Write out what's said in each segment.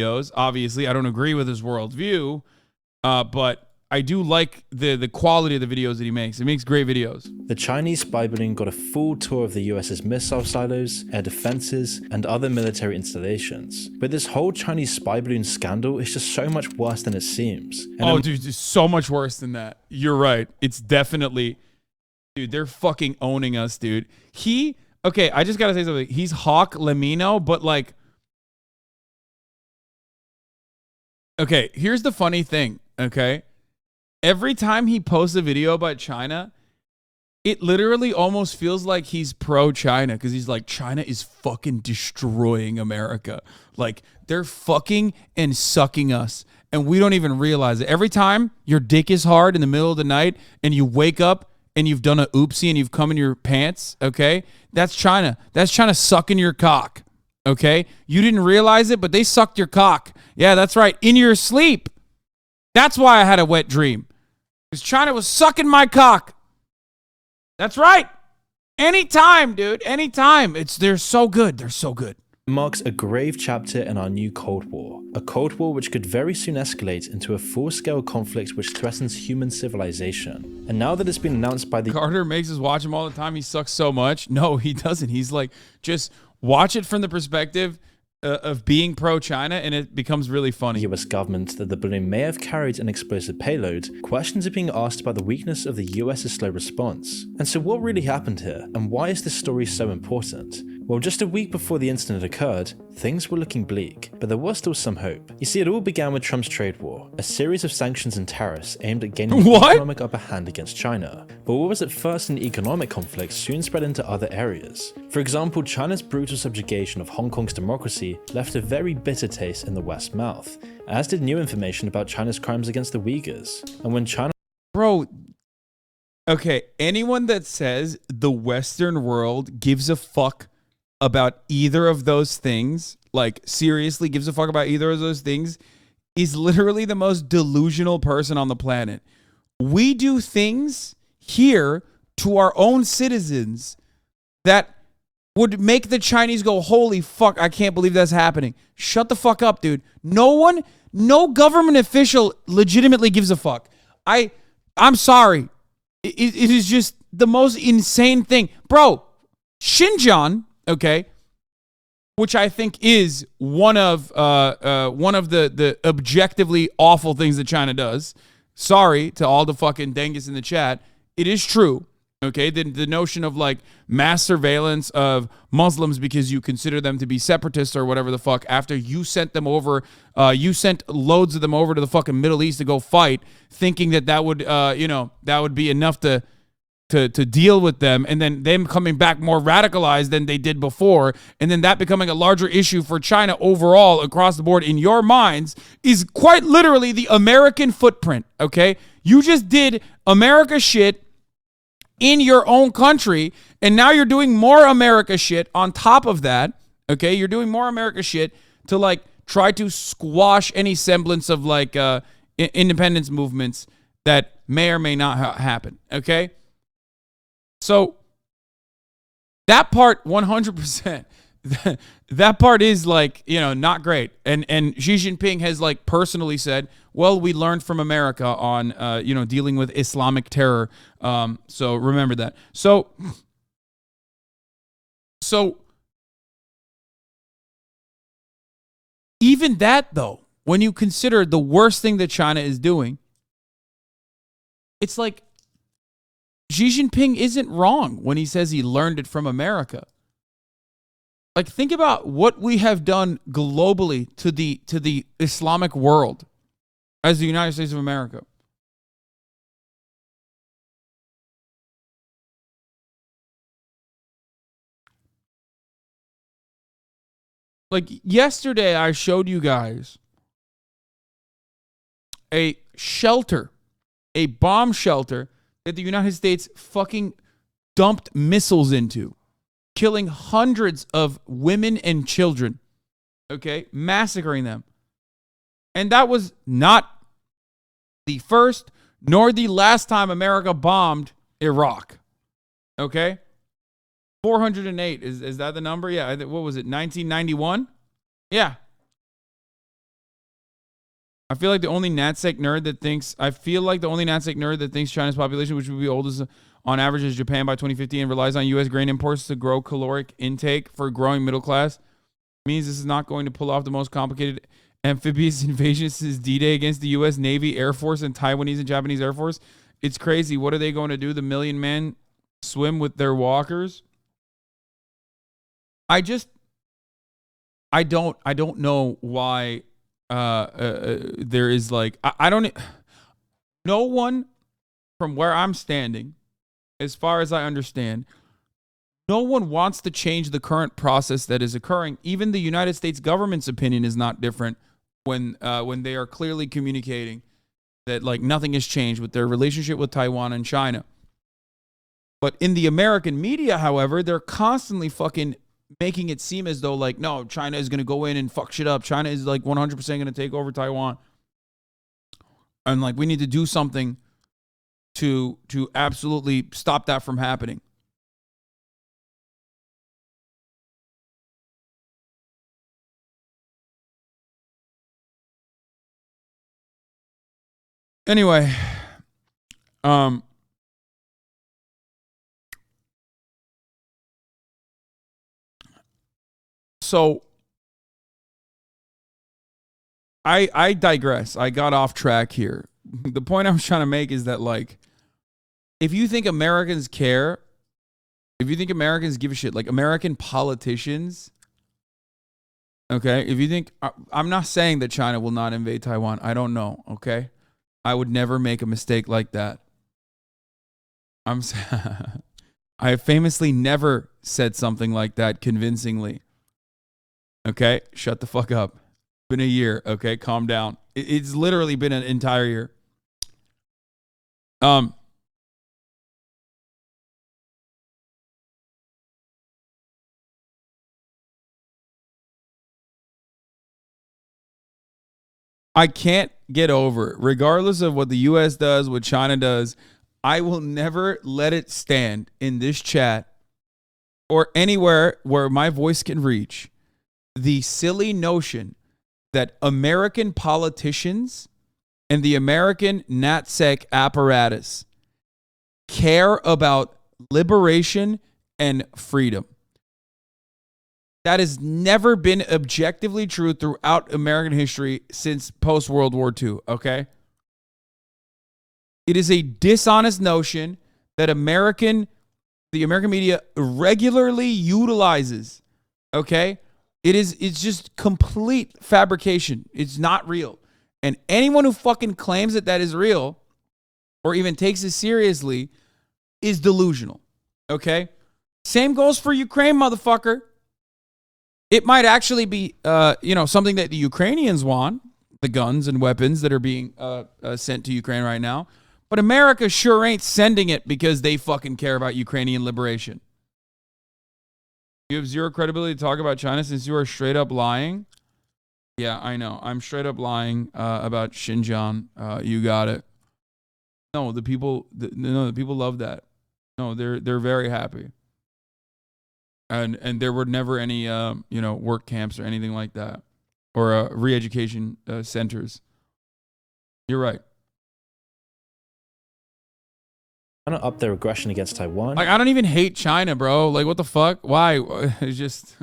videos. Obviously, I don't agree with his worldview, but I do like the quality of the videos that he makes. He makes great videos. The Chinese spy balloon got a full tour of the US's missile silos, air defenses, and other military installations. But this whole Chinese spy balloon scandal is just so much worse than it seems. And dude, it's so much worse than that. You're right. It's definitely, dude, they're fucking owning us, dude. Okay, I just gotta say something. He's Hawk Lamino, but like, okay, here's the funny thing, okay? Every time he posts a video about China, it literally almost feels like he's pro-China because he's like, China is fucking destroying America. Like, they're fucking and sucking us, and we don't even realize it. Every time your dick is hard in the middle of the night and you wake up and you've done a oopsie and you've come in your pants, okay? That's China. That's China sucking your cock, okay? You didn't realize it, but they sucked your cock. Yeah, that's right, in your sleep. That's why I had a wet dream. Because China was sucking my cock. That's right. Anytime, dude. Anytime. They're so good. They're so good. Marks a grave chapter in our new Cold War. A Cold War which could very soon escalate into a full-scale conflict which threatens human civilization. And now that it's been announced by the... Carter makes us watch him all the time. He sucks so much. No, he doesn't. He's like, just watch it from the perspective of being pro-China, and it becomes really funny. US government that the balloon may have carried an explosive payload, questions are being asked about the weakness of the US's slow response. And so what really happened here, and why is this story so important? Well, just a week before the incident occurred, things were looking bleak, but there was still some hope. You see, it all began with Trump's trade war, a series of sanctions and tariffs aimed at gaining an economic upper hand against China. But what was at first an economic conflict soon spread into other areas. For example, China's brutal subjugation of Hong Kong's democracy left a very bitter taste in the West's mouth, as did new information about China's crimes against the Uyghurs. And when China... Bro, okay, anyone that says the Western world gives a fuck about either of those things, like seriously gives a fuck about either of those things, is literally the most delusional person on the planet. We do things here to our own citizens that would make the Chinese go, holy fuck, I can't believe that's happening. Shut the fuck up, dude. No government official legitimately gives a fuck. I'm sorry. It is just the most insane thing. Bro, Xinjiang, okay, which I think is one of the objectively awful things that China does. Sorry to all the fucking dengus in the chat. It is true. Okay, the notion of like mass surveillance of Muslims because you consider them to be separatists or whatever the fuck after you sent them over, you sent loads of them over to the fucking Middle East to go fight, thinking that would, that would be enough to deal with them, and then them coming back more radicalized than they did before, and then that becoming a larger issue for China overall across the board in your minds is quite literally the American footprint, okay? You just did America shit in your own country, and now you're doing more America shit on top of that, okay? You're doing more America shit to, like, try to squash any semblance of, like, independence movements that may or may not happen, okay? So, that part, 100%, that part is, like, not great. And Xi Jinping has, like, personally said, well, we learned from America on, dealing with Islamic terror. So remember that. So even that, though, when you consider the worst thing that China is doing, it's like Xi Jinping isn't wrong when he says he learned it from America. Like, think about what we have done globally to the Islamic world as the United States of America. Like, yesterday I showed you guys a shelter, a bomb shelter that the United States fucking dumped missiles into, killing hundreds of women and children, okay, massacring them. And that was not the first nor the last time America bombed Iraq, okay? 408, is that the number? Yeah, what was it, 1991? Yeah. I feel like the only NatSec nerd that thinks China's population, which would be oldest on average as Japan by 2050, and relies on U.S. grain imports to grow caloric intake for a growing middle class, means this is not going to pull off the most complicated amphibious invasion since D-Day against the U.S. Navy, Air Force, and Taiwanese and Japanese Air Force. It's crazy. What are they going to do? The million men swim with their walkers? I don't know why there is like no one from where I'm standing, as far as I understand, no one wants to change the current process that is occurring. Even the United States government's opinion is not different when they are clearly communicating that like nothing has changed with their relationship with Taiwan and China. But in the American media, however, they're constantly fucking making it seem as though like, no, China is going to go in and fuck shit up. China is like 100% going to take over Taiwan. And like, we need to do something to absolutely stop that from happening. Anyway, so I digress. I got off track here. The point I was trying to make is that like, if you think Americans care, if you think Americans give a shit, like American politicians, okay, if you think, I'm not saying that China will not invade Taiwan. I don't know, okay? I would never make a mistake like that. I have famously never said something like that convincingly. Okay, shut the fuck up. It's been a year, okay? Calm down. It's literally been an entire year. I can't get over it. Regardless of what the US does, what China does, I will never let it stand in this chat or anywhere where my voice can reach the silly notion that American politicians and the American NatSec apparatus care about liberation and freedom. That has never been objectively true throughout American history since post-World War II, okay? It is a dishonest notion that the American media regularly utilizes, okay? It's just complete fabrication. It's not real. And anyone who fucking claims that is real or even takes it seriously is delusional, okay? Same goes for Ukraine, motherfucker. It might actually be, something that the Ukrainians want, the guns and weapons that are being sent to Ukraine right now. But America sure ain't sending it because they fucking care about Ukrainian liberation. You have zero credibility to talk about China since you are straight up lying. Yeah, I know. I'm straight up lying about Xinjiang. You got it. No, the people love that. No, they're very happy. And there were never any work camps or anything like that, or re-education centers. You're right. China up their aggression against Taiwan. Like, I don't even hate China, bro. Like, what the fuck? Why? It's just.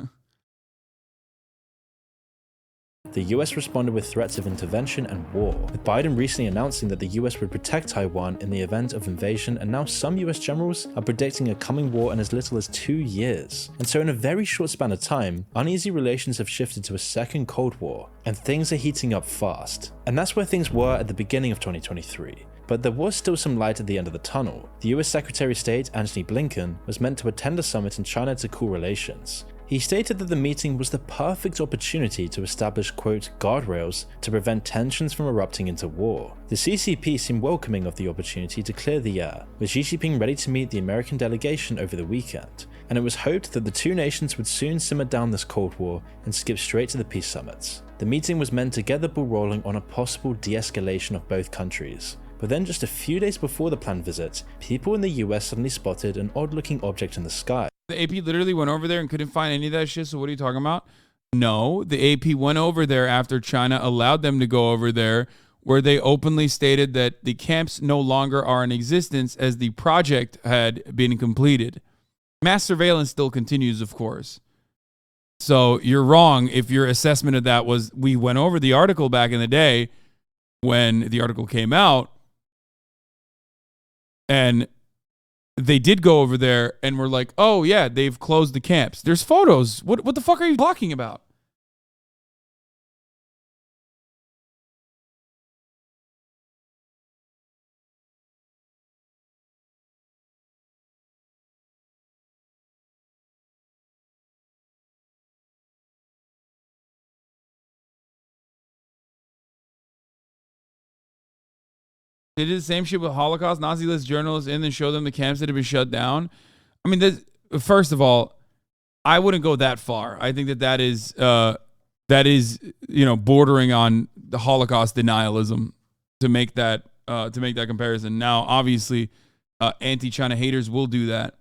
The US responded with threats of intervention and war, with Biden recently announcing that the US would protect Taiwan in the event of invasion, and now some US generals are predicting a coming war in as little as 2 years. And so in a very short span of time, uneasy relations have shifted to a second Cold War, and things are heating up fast. And that's where things were at the beginning of 2023. But there was still some light at the end of the tunnel. The US Secretary of State, Antony Blinken, was meant to attend a summit in China to cool relations. He stated that the meeting was the perfect opportunity to establish, quote, guardrails to prevent tensions from erupting into war. The CCP seemed welcoming of the opportunity to clear the air, with Xi Jinping ready to meet the American delegation over the weekend, and it was hoped that the two nations would soon simmer down this Cold War and skip straight to the peace summits. The meeting was meant to get the ball rolling on a possible de-escalation of both countries. But then just a few days before the planned visit, people in the US suddenly spotted an odd-looking object in the sky. The AP literally went over there and couldn't find any of that shit, so what are you talking about? No, the AP went over there after China allowed them to go over there, where they openly stated that the camps no longer are in existence as the project had been completed. Mass surveillance still continues, of course. So you're wrong if your assessment of that was we went over the article back in the day when the article came out, and they did go over there and were like, oh, yeah, they've closed the camps. There's photos. What the fuck are you talking about? They did the same shit with Holocaust, Nazi list journalists, and then show them the camps that had been shut down. I mean, first of all, I wouldn't go that far. I think that is bordering on the Holocaust denialism to make that comparison. Now, obviously, anti-China haters will do that.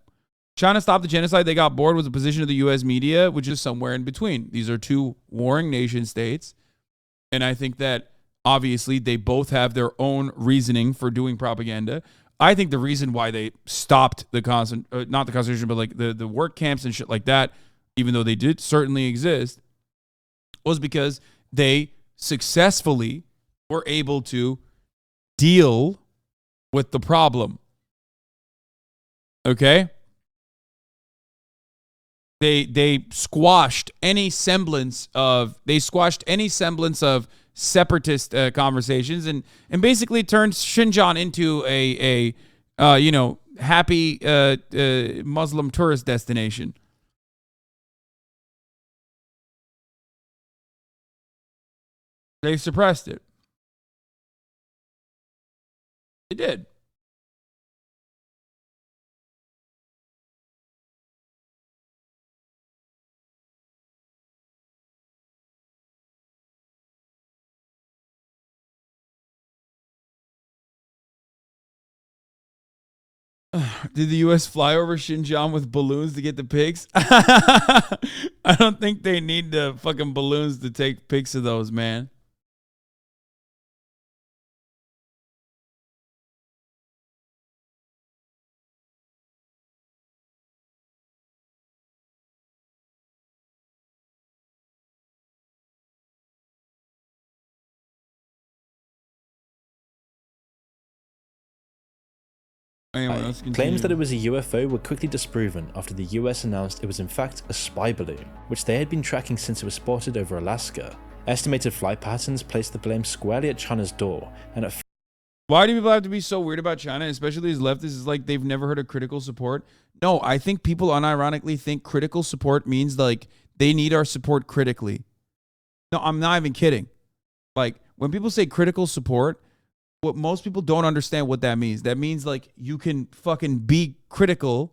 China stopped the genocide. They got bored with the position of the U.S. media, which is somewhere in between. These are two warring nation states, and I think that obviously they both have their own reasoning for doing propaganda. I think the reason why they stopped the not the concentration, but like the work camps and shit like that, even though they did certainly exist, was because they successfully were able to deal with the problem. Okay? They squashed any semblance of separatist conversations and basically turned Xinjiang into a happy Muslim tourist destination. They suppressed it. They did. Did the U.S. fly over Xinjiang with balloons to get the pics? I don't think they need the fucking balloons to take pics of those, man. Anyway, let's continue. Claims that it was a UFO were quickly disproven after the US announced it was in fact a spy balloon, which they had been tracking since it was spotted over Alaska. Estimated flight patterns placed the blame squarely at China's door, and at why do people have to be so weird about China, especially these leftists? Is like they've never heard of critical support. No, I think people unironically think critical support means like they need our support critically. No, I'm not even kidding. Like when people say critical support, what most people don't understand what that means. That means like you can fucking be critical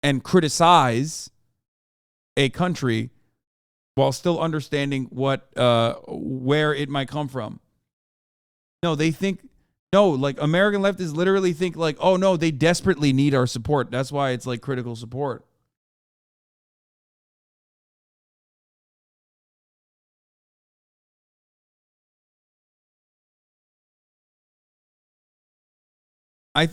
and criticize a country while still understanding where it might come from. No, they think like American leftists literally think like, oh no, they desperately need our support. That's why it's like critical support. I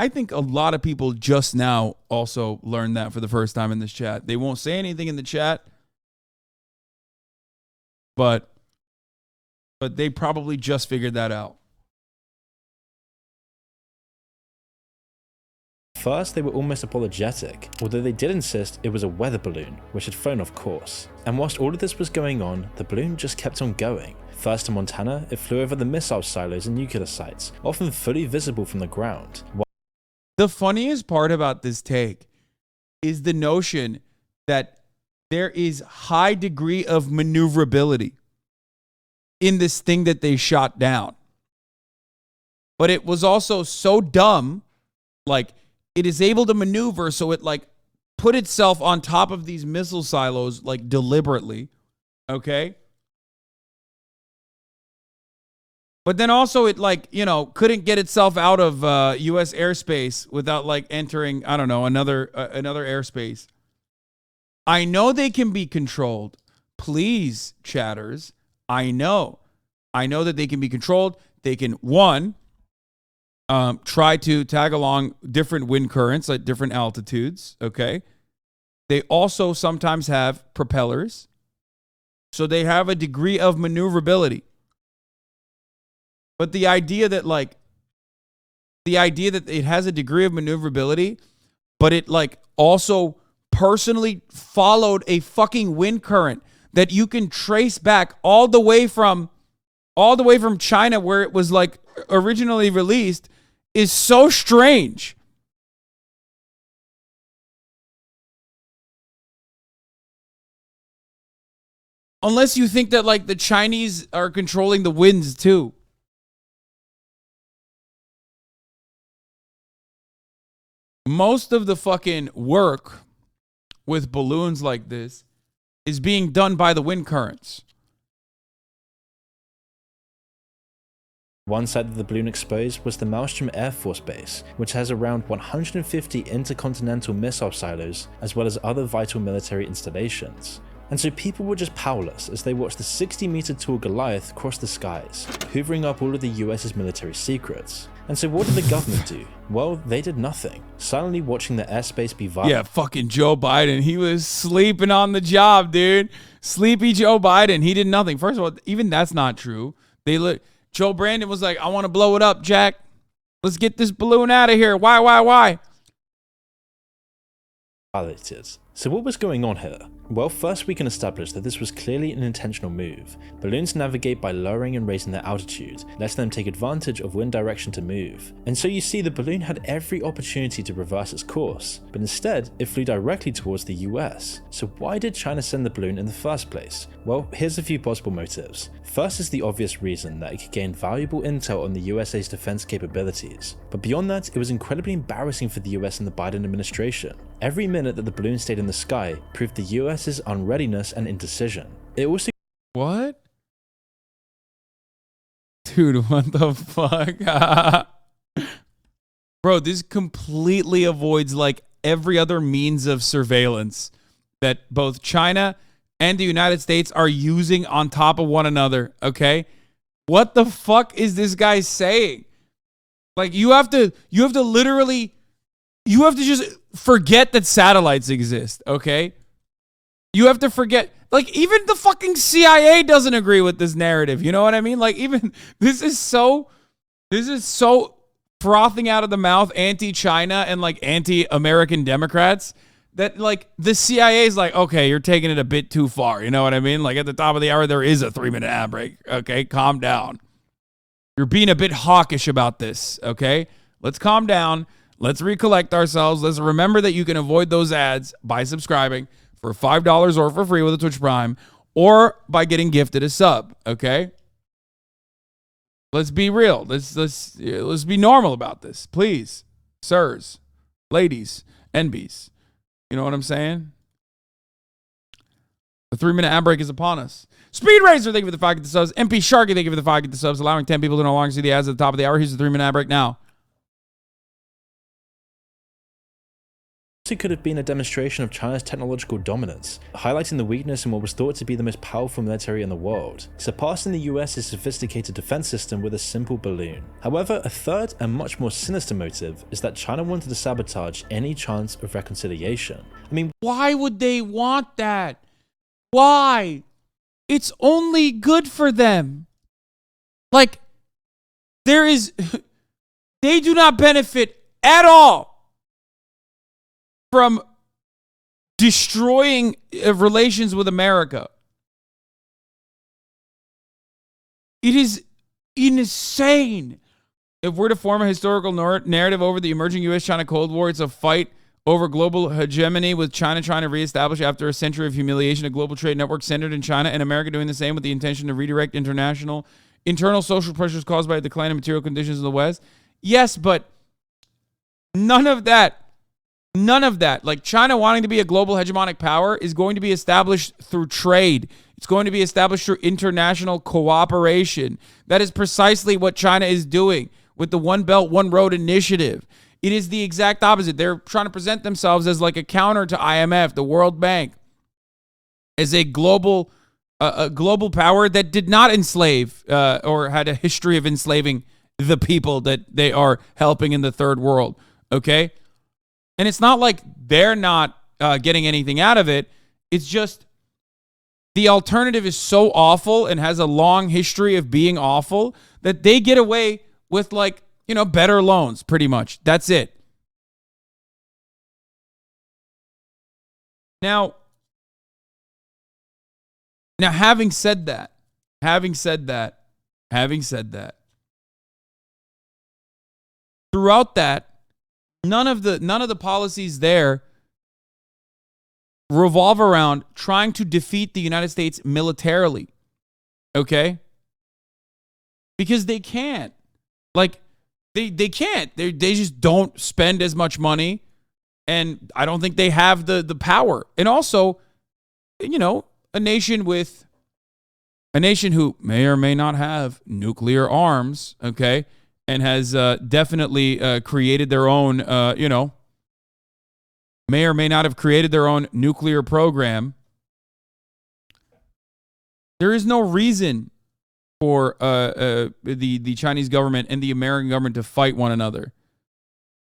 think a lot of people just now also learned that for the first time in this chat. They won't say anything in the chat, but they probably just figured that out. first, they were almost apologetic, although they did insist it was a weather balloon, which had flown off course. And whilst all of this was going on, the balloon just kept on going. First in Montana, it flew over the missile silos and nuclear sites, often fully visible from the ground. The funniest part about this take is the notion that there is high degree of maneuverability in this thing that they shot down. But it was also so dumb, like it is able to maneuver, so it like put itself on top of these missile silos like deliberately, okay? But then also it like, you know, couldn't get itself out of U.S. airspace without like entering, I don't know, another airspace. I know they can be controlled, please, chatters, I know that they can be controlled. They can, one, try to tag along different wind currents at different altitudes, okay? They also sometimes have propellers, so they have a degree of maneuverability. But the idea that it has a degree of maneuverability, but it like also personally followed a fucking wind current that you can trace back all the way from China, where it was like originally released, is so strange. Unless you think that like the Chinese are controlling the winds too. Most of the fucking work with balloons like this is being done by the wind currents. One side of the balloon exposed was the Maelstrom Air Force Base, which has around 150 intercontinental missile silos, as well as other vital military installations. And so people were just powerless as they watched the 60-meter tall Goliath cross the skies, hoovering up all of the US's military secrets. And so what did the government do? Well, they did nothing, silently watching the airspace be violated. Yeah, fucking Joe Biden. He was sleeping on the job, dude. Sleepy Joe Biden. He did nothing. First of all, even that's not true. Joe Brandon was like, I want to blow it up, Jack. Let's get this balloon out of here. Why? So what was going on here? Well, first we can establish that this was clearly an intentional move. Balloons navigate by lowering and raising their altitude, letting them take advantage of wind direction to move. And so you see the balloon had every opportunity to reverse its course, but instead it flew directly towards the US. So why did China send the balloon in the first place? Well, here's a few possible motives. First is the obvious reason that it could gain valuable intel on the USA's defense capabilities. But beyond that, it was incredibly embarrassing for the US and the Biden administration. Every minute that the balloon stayed in the sky proved the US's unreadiness and indecision. It also— What? Dude, what the fuck? Bro, this completely avoids like every other means of surveillance that both China and the United States are using on top of one another, okay? What the fuck is this guy saying? Like you have to just forget that satellites exist, okay? You have to forget, like even the fucking CIA doesn't agree with this narrative. You know what I mean? Like even this is so frothing out of the mouth anti-China and like anti-American Democrats that like the CIA is like, okay, you're taking it a bit too far. You know what I mean? Like at the top of the hour, there is a 3-minute ad break. Okay, calm down. You're being a bit hawkish about this. Okay, let's calm down. Let's recollect ourselves. Let's remember that you can avoid those ads by subscribing for $5 or for free with a Twitch Prime or by getting gifted a sub. Okay, let's be real. Let's be normal about this, please, sirs, ladies, NBs. You know what I'm saying? The 3-minute ad break is upon us. Speed Racer, thank you for the 5 get the subs. MP Sharky, thank you for the 5 get the subs, allowing 10 people to no longer see the ads at the top of the hour. Here's the 3-minute ad break now. It could have been a demonstration of China's technological dominance, highlighting the weakness in what was thought to be the most powerful military in the world, surpassing the US's sophisticated defense system with a simple balloon. However, a third and much more sinister motive is that China wanted to sabotage any chance of reconciliation. I mean, why would they want that? Why? It's only good for them. Like, they do not benefit at all from destroying relations with America. It is insane. If we're to form a historical narrative over the emerging U.S.-China Cold War, it's a fight over global hegemony, with China trying to reestablish, after a century of humiliation, a global trade network centered in China, and America doing the same with the intention to redirect internal social pressures caused by a decline in material conditions in the West. Yes, but none of that, like China wanting to be a global hegemonic power, is going to be established through trade. It's going to be established through international cooperation. That is precisely what China is doing with the One Belt, One Road initiative. It is the exact opposite. They're trying to present themselves as like a counter to IMF, the World Bank, as a global a global power that did not enslave or had a history of enslaving the people that they are helping in the third world. Okay? And it's not like they're not getting anything out of it. It's just the alternative is so awful and has a long history of being awful that they get away with, like, better loans, pretty much. That's it. Now, having said that, throughout that, none of the policies there revolve around trying to defeat the United States militarily. Okay? Because they can't. Like, they can't. They just don't spend as much money, and I don't think they have the power. And also, a nation who may or may not have nuclear arms, okay, and has definitely created their own, may or may not have created their own nuclear program. There is no reason for the Chinese government and the American government to fight one another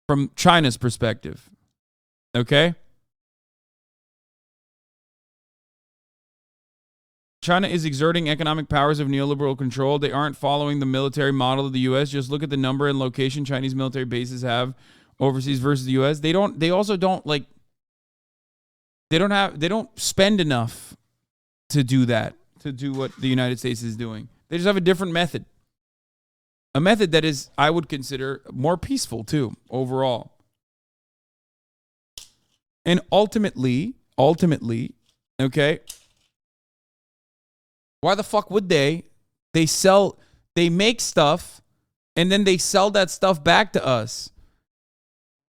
from China's perspective. Okay? China is exerting economic powers of neoliberal control. They aren't following the military model of the U.S. Just look at the number and location Chinese military bases have overseas versus the U.S. They don't spend enough to do that, to do what the United States is doing. They just have a different method. A method that is, I would consider, more peaceful too, overall. And ultimately, okay, why the fuck would they? They make stuff, and then they sell that stuff back to us.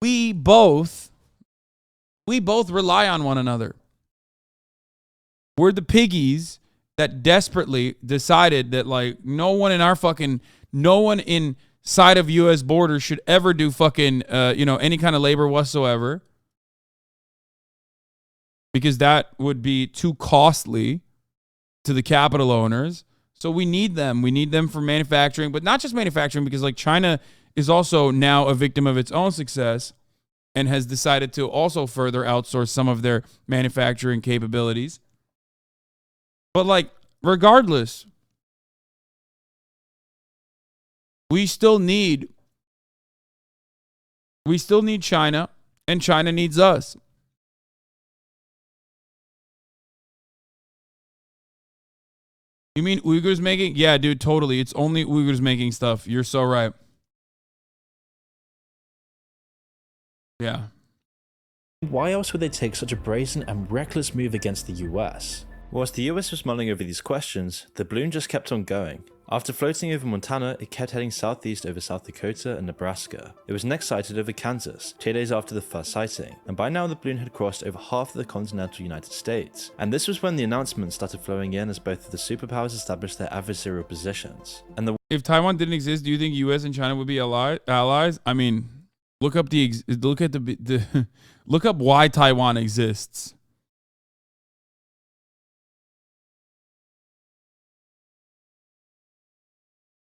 We both rely on one another. We're the piggies that desperately decided that, like, no one inside of U.S. borders should ever do fucking, any kind of labor whatsoever, because that would be too costly to the capital owners. So we need them. We need them for manufacturing, but not just manufacturing, because, like, China is also now a victim of its own success and has decided to also further outsource some of their manufacturing capabilities. But, like, regardless, we still need China, and China needs us. You mean Uyghurs making? Yeah, dude, totally. It's only Uyghurs making stuff. You're so right. Yeah. Why else would they take such a brazen and reckless move against the US? Whilst the US was mulling over these questions, the balloon just kept on going. After floating over Montana, it kept heading southeast over South Dakota and Nebraska. It was next sighted over Kansas, 2 days after the first sighting, and by now the balloon had crossed over half of the continental United States. And this was when the announcements started flowing in as both of the superpowers established their adversarial positions. If Taiwan didn't exist, do you think US and China would be allies? I mean, look up look up why Taiwan exists.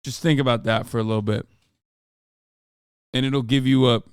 Just think about that for a little bit, and it'll give you a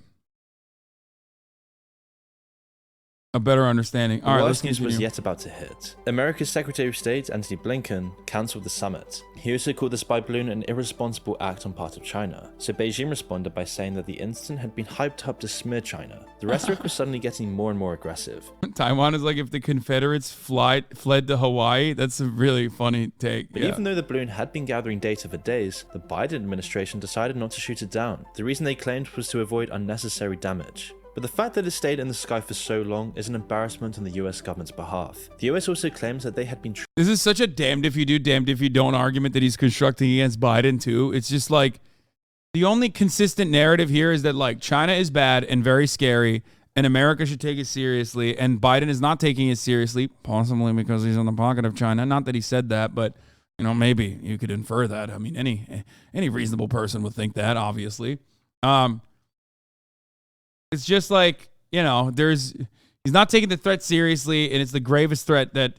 better understanding. All right, let's news continue. was yet about to hit. America's Secretary of State, Antony Blinken, cancelled the summit. He also called the spy balloon an irresponsible act on part of China. So Beijing responded by saying that the incident had been hyped up to smear China. The rhetoric was suddenly getting more and more aggressive. Taiwan is like if the Confederates fled to Hawaii. That's a really funny take. But even though the balloon had been gathering data for days, the Biden administration decided not to shoot it down. The reason they claimed was to avoid unnecessary damage. But the fact that it stayed in the sky for so long is an embarrassment on the US government's behalf. The US also claims that they had been... This is such a damned if you do, damned if you don't argument that he's constructing against Biden too. It's just like, the only consistent narrative here is that, like, China is bad and very scary, and America should take it seriously, and Biden is not taking it seriously, possibly because he's in the pocket of China. Not that he said that, but, maybe you could infer that. I mean, any reasonable person would think that, obviously. It's just like, He's not taking the threat seriously, and it's the gravest threat that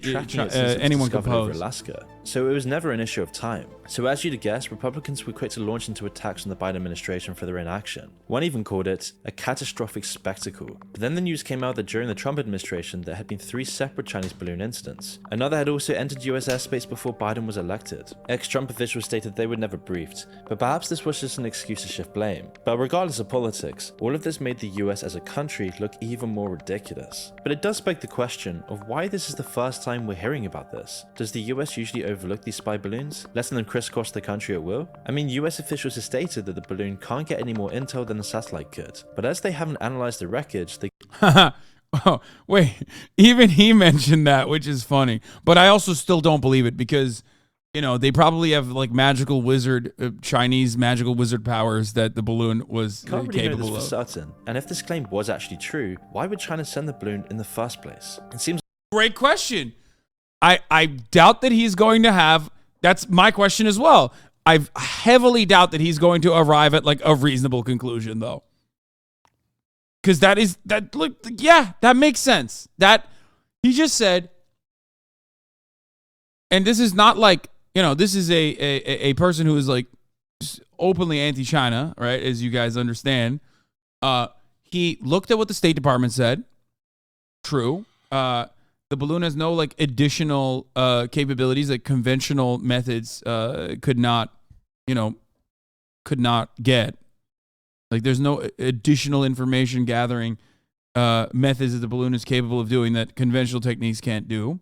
anyone could over pose. Alaska, so it was never an issue of time. So as you'd guess, Republicans were quick to launch into attacks on the Biden administration for their inaction. One even called it a catastrophic spectacle. But then the news came out that during the Trump administration, there had been 3 separate Chinese balloon incidents. Another had also entered US airspace before Biden was elected. Ex-Trump officials stated they were never briefed, but perhaps this was just an excuse to shift blame. But regardless of politics, all of this made the US as a country look even more ridiculous. But it does beg the question of why this is the first time we're hearing about this. Does the US usually overlook these spy balloons, letting them crisscross the country at will? I mean, US officials have stated that the balloon can't get any more intel than a satellite could, but as they haven't analyzed the wreckage, they Oh, wait, even he mentioned that, which is funny. But I also still don't believe it because, you know, they probably have like magical wizard, Chinese magical wizard powers that the balloon was can't really capable know this of. for certain. And if this claim was actually true, why would China send the balloon in the first place? It seems Great question. I doubt that he's going to have, that's my question as well. I heavily doubt that he's going to arrive at like a reasonable conclusion though. Because that makes sense. That he just said, and this is not like, you know, this is a person who is like openly anti-China, right? As you guys understand. He looked at what the State Department said. True. The balloon has no like additional capabilities that conventional methods could not get. Like there's no additional information gathering methods that the balloon is capable of doing that conventional techniques can't do.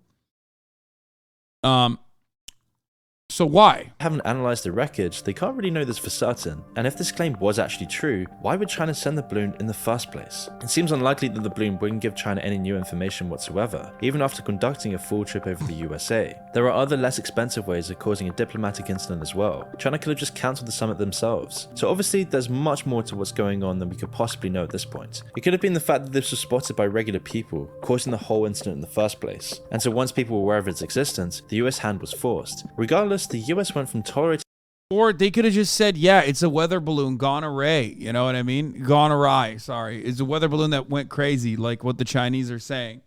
So why? Haven't analyzed the wreckage, they can't really know this for certain. And if this claim was actually true, why would China send the balloon in the first place? It seems unlikely that the balloon wouldn't give China any new information whatsoever, even after conducting a full trip over the USA. There are other less expensive ways of causing a diplomatic incident as well. China could have just cancelled the summit themselves. So obviously there's much more to what's going on than we could possibly know at this point. It could have been the fact that this was spotted by regular people, causing the whole incident in the first place. And so once people were aware of its existence, the US hand was forced. Regardless, the US went from tolerating, or they could have just said, yeah, it's a weather balloon gone awry. You know what I mean? Gone awry. Sorry. It's a weather balloon that went crazy, like what the Chinese are saying.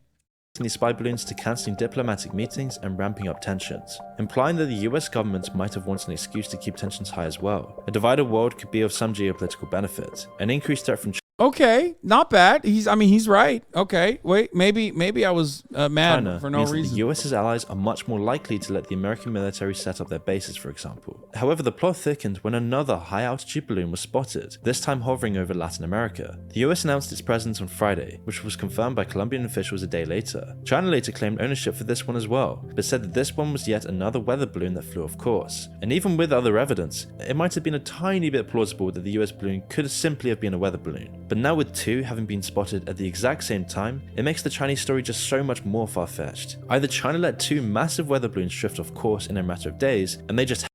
these spy balloons to cancelling diplomatic meetings and ramping up tensions, implying that the US government might have wanted an excuse to keep tensions high as well. A divided world could be of some geopolitical benefit. An increased threat from Okay, not bad. He's right. Okay, wait, maybe I was mad China for no means reason. that the US's allies are much more likely to let the American military set up their bases, for example. However, the plot thickened when another high-altitude balloon was spotted, this time hovering over Latin America. The US announced its presence on Friday, which was confirmed by Colombian officials a day later. China later claimed ownership for this one as well, but said that this one was yet another weather balloon that flew off course. And even with other evidence, it might have been a tiny bit plausible that the US balloon could simply have been a weather balloon. But now with two having been spotted at the exact same time, it makes the Chinese story just so much more far-fetched. Either China let two massive weather balloons drift off course in a matter of days, and they just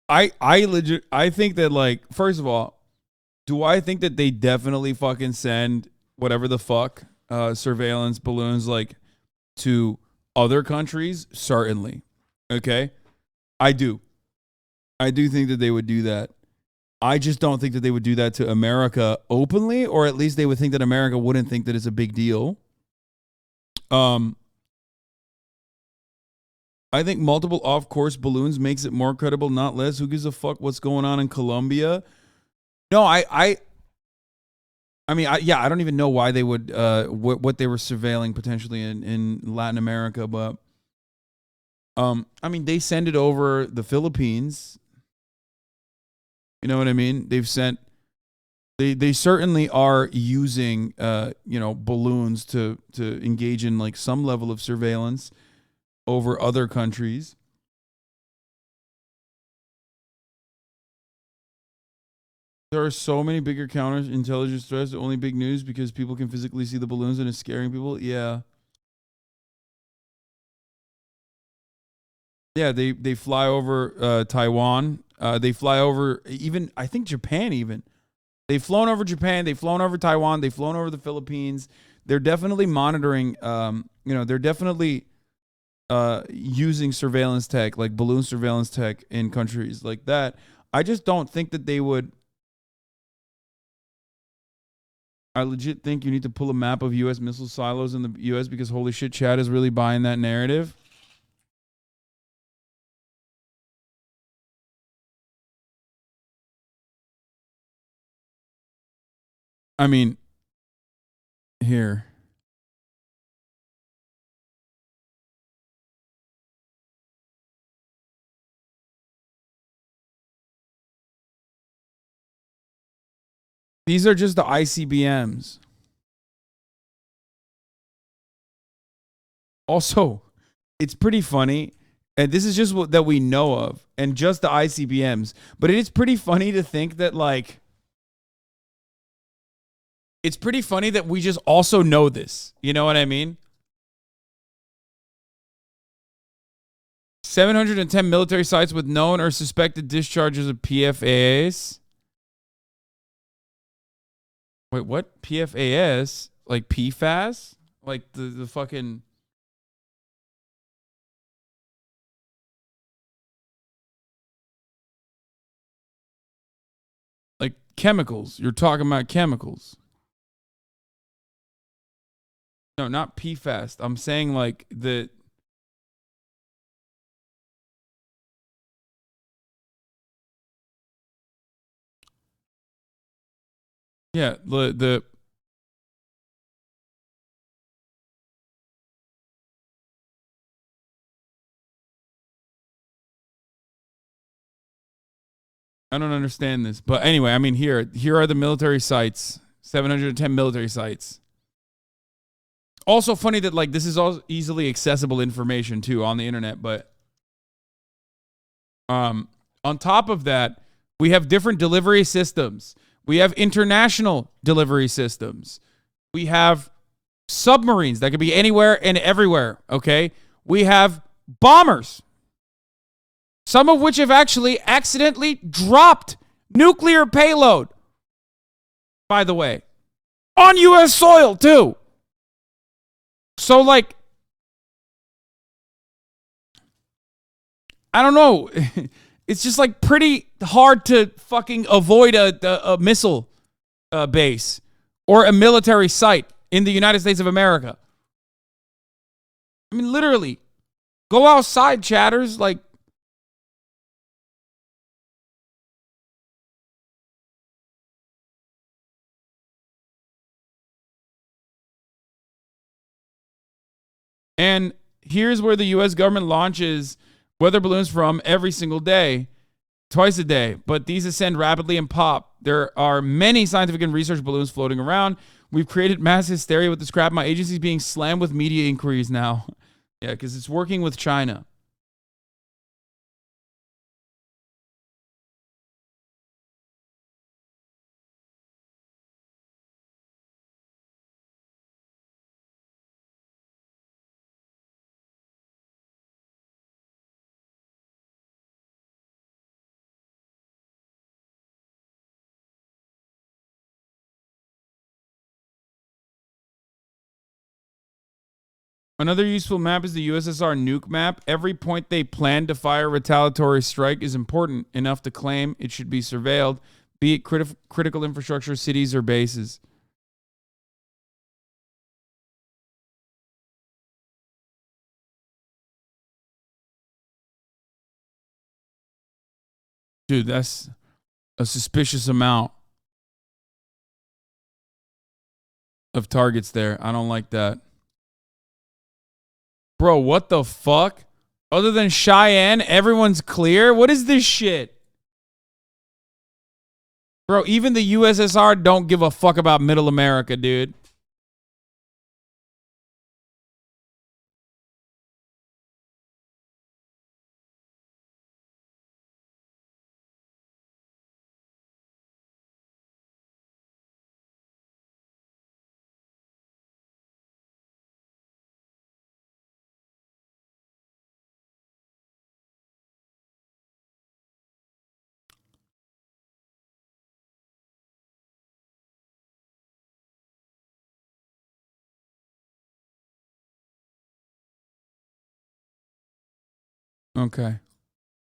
I think that, like, first of all, do I think that they definitely fucking send whatever the fuck surveillance balloons like to other countries? Certainly. Okay? I do think that they would do that. I just don't think that they would do that to America openly, or at least they would think that America wouldn't think that it's a big deal. I think multiple off-course balloons makes it more credible, not less. Who gives a fuck what's going on in Colombia? No, I don't even know why they would what they were surveilling potentially in Latin America, but they send it over the Philippines. You know what I mean? They certainly are using balloons to engage in like some level of surveillance over other countries. There are so many bigger counterintelligence threats, only big news because people can physically see the balloons and it's scaring people. Yeah. Yeah, they fly over Taiwan. They fly over even, I think, Japan even. They've flown over Japan. They've flown over Taiwan. They've flown over the Philippines. They're definitely monitoring, they're definitely using surveillance tech, like balloon surveillance tech in countries like that. I just don't think that they would. I legit think you need to pull a map of U.S. missile silos in the U.S. because holy shit, Chad is really buying that narrative. I mean, here. These are just the ICBMs. Also, it's pretty funny, and this is just what that we know of, and just the ICBMs. But it is pretty funny to think that, like, it's pretty funny that we just also know this. You know what I mean? 710 military sites with known or suspected discharges of PFAS. Wait, what? PFAS? Like PFAS? Like the fucking... Like chemicals. You're talking about chemicals. No, not PFAS. I'm saying like the... Yeah, the I don't understand this. But anyway, I mean, here are the military sites. 710 military sites. Also funny that like this is all easily accessible information too on the internet, but on top of that, we have different delivery systems. We have international delivery systems. We have submarines that could be anywhere and everywhere, okay? We have bombers, some of which have actually accidentally dropped nuclear payload, by the way, on U.S. soil, too. So, like, I don't know. It's just, like, pretty hard to fucking avoid a missile base or a military site in the United States of America. I mean, literally, go outside, chatters. Like, and here's where the U.S. government launches weather balloons from every single day, twice a day. But these ascend rapidly and pop. There are many scientific and research balloons floating around. We've created mass hysteria with this crap. My agency's being slammed with media inquiries now. Yeah, because it's working with China. Another useful map is the USSR nuke map. Every point they plan to fire a retaliatory strike is important enough to claim it should be surveilled, be it critical infrastructure, cities, or bases. Dude, that's a suspicious amount of targets there. I don't like that. Bro, what the fuck? Other than Cheyenne, everyone's clear? What is this shit? Bro, even the USSR don't give a fuck about Middle America, dude. Okay.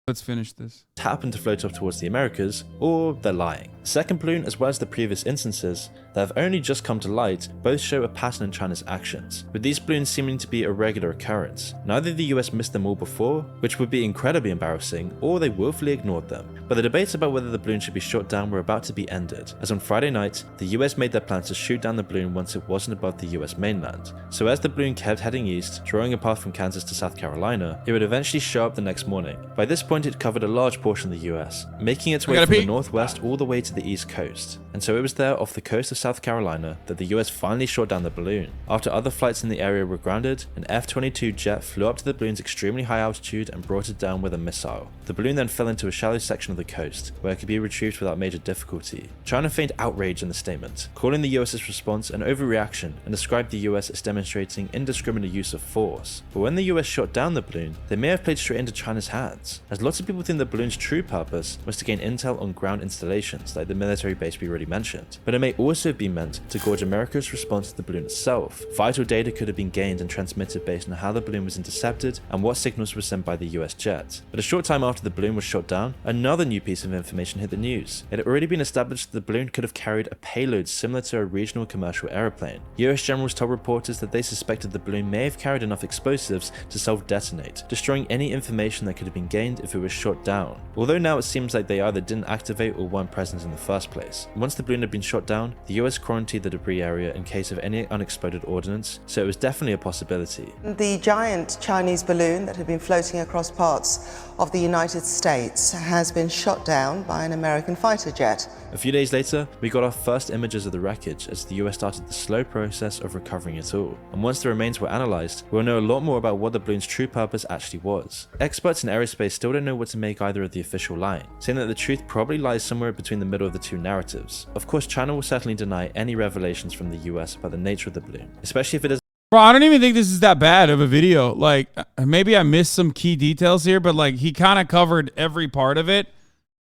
Let's finish this. Happen to float off towards the Americas, or they're lying. The second balloon, as well as the previous instances that have only just come to light, both show a pattern in China's actions, with these balloons seeming to be a regular occurrence. Neither the US missed them all before, which would be incredibly embarrassing, or they willfully ignored them. But the debates about whether the balloon should be shot down were about to be ended, as on Friday night, the US made their plans to shoot down the balloon once it wasn't above the US mainland. So as the balloon kept heading east, drawing a path from Kansas to South Carolina, it would eventually show up the next morning. By this point, it covered a large portion of the US, making its way from the northwest all the way to the east coast. And so it was there off the coast of South Carolina that the US finally shot down the balloon. After other flights in the area were grounded, an F-22 jet flew up to the balloon's extremely high altitude and brought it down with a missile. The balloon then fell into a shallow section of the coast, where it could be retrieved without major difficulty. China feigned outrage in the statement, calling the US's response an overreaction and described the US as demonstrating indiscriminate use of force. But when the US shot down the balloon, they may have played straight into China's hands, as lots of people think the balloon's true purpose was to gain intel on ground installations like the military base we already mentioned, but it may also have been meant to gauge America's response to the balloon itself. Vital data could have been gained and transmitted based on how the balloon was intercepted and what signals were sent by the US jet. But a short time after the balloon was shot down, another new piece of information hit the news. It had already been established that the balloon could have carried a payload similar to a regional commercial aeroplane. US generals told reporters that they suspected the balloon may have carried enough explosives to self-detonate, destroying any information that could have been gained if it was shot down. Although now it seems like they either didn't activate or weren't present in the first place. Once the balloon had been shot down, the US quarantined the debris area in case of any unexploded ordnance, so it was definitely a possibility. The giant Chinese balloon that had been floating across parts of the United States has been shot down by an American fighter jet. A few days later, we got our first images of the wreckage as the US started the slow process of recovering it all. And once the remains were analysed, we'll know a lot more about what the balloon's true purpose actually was. Experts in aerospace still don't know what to make either of the official line, saying that the truth probably lies somewhere between the middle of the two narratives. Of course, China will certainly deny any revelations from the US about the nature of the balloon, especially if it is. Bro, I don't even think this is that bad of a video. Like, maybe I missed some key details here, but like he kind of covered every part of it,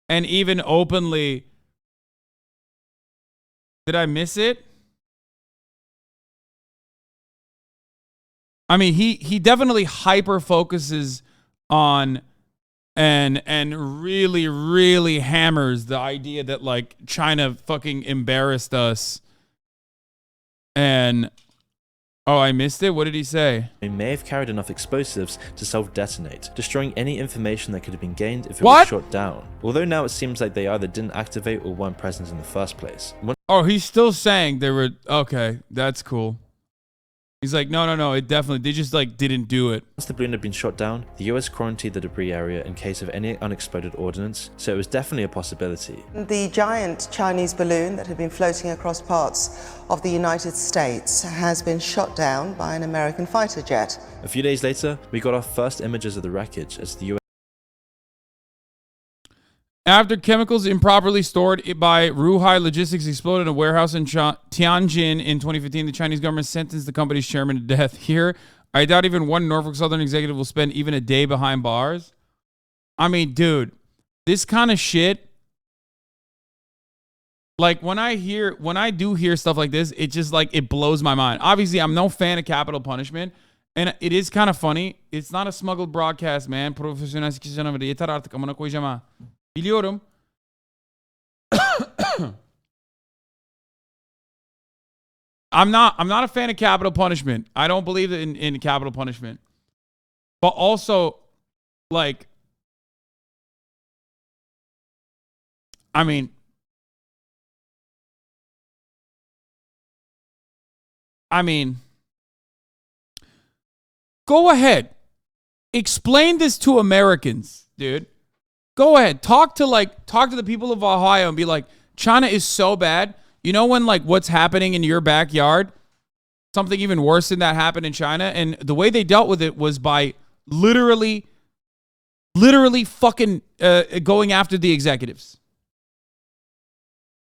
and even openly. Did I miss it? I mean, he definitely hyper focuses on and really hammers the idea that like China fucking embarrassed us. And oh, I missed it. What did he say? They may have carried enough explosives to self-detonate, destroying any information that could have been gained if it What? was shot down. Although now it seems like they either didn't activate or weren't present in the first place. Oh, he's still saying they were okay. That's cool. He's like, no, it definitely, they just like didn't do it. Once the balloon had been shot down, the US quarantined the debris area in case of any unexploded ordnance, so it was definitely a possibility. The giant Chinese balloon that had been floating across parts of the United States has been shot down by an American fighter jet. A few days later, we got our first images of the wreckage as the US. After chemicals improperly stored by Ruhai Logistics exploded in a warehouse in Tianjin in 2015, the Chinese government sentenced the company's chairman to death. Here, I doubt even one Norfolk Southern executive will spend even a day behind bars. I mean, dude, this kind of shit. Like when I do hear stuff like this, it just like it blows my mind. Obviously, I'm no fan of capital punishment, and it is kind of funny. It's not a smuggled broadcast, man. Biliyorum. I'm not a fan of capital punishment. I don't believe in capital punishment. But also, like, I mean, go ahead. Explain this to Americans, dude. Go ahead. Talk to the people of Ohio and be like, China is so bad. You know when like what's happening in your backyard? Something even worse than that happened in China. And the way they dealt with it was by literally fucking going after the executives.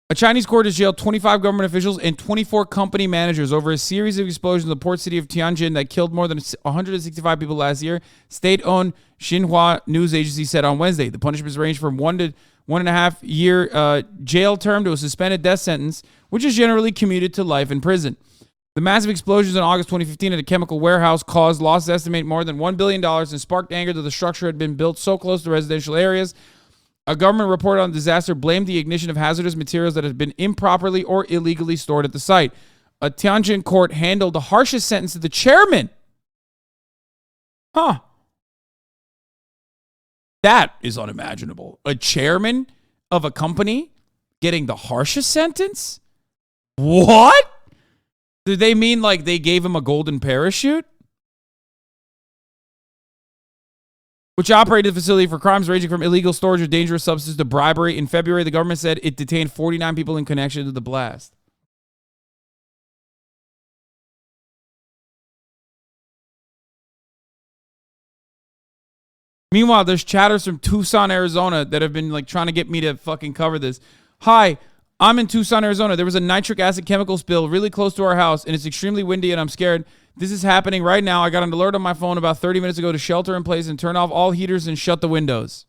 A Chinese court has jailed 25 government officials and 24 company managers over a series of explosions in the port city of Tianjin that killed more than 165 people last year. State-owned Xinhua news agency said on Wednesday. The punishments range from 1 to 1.5 year jail term to a suspended death sentence, which is generally commuted to life in prison. The massive explosions in August 2015 at a chemical warehouse caused losses estimated more than $1 billion and sparked anger that the structure had been built so close to residential areas. A government report on the disaster blamed the ignition of hazardous materials that had been improperly or illegally stored at the site. A Tianjin court handled the harshest sentence to the chairman. Huh. That is unimaginable. A chairman of a company getting the harshest sentence? What? Do they mean like they gave him a golden parachute? Which operated the facility for crimes ranging from illegal storage of dangerous substances to bribery. In February, the government said it detained 49 people in connection to the blast. Meanwhile, there's chatters from Tucson, Arizona that have been like trying to get me to fucking cover this. Hi, I'm in Tucson, Arizona. There was a nitric acid chemical spill really close to our house, and it's extremely windy, and I'm scared. This is happening right now. I got an alert on my phone about 30 minutes ago to shelter in place and turn off all heaters and shut the windows.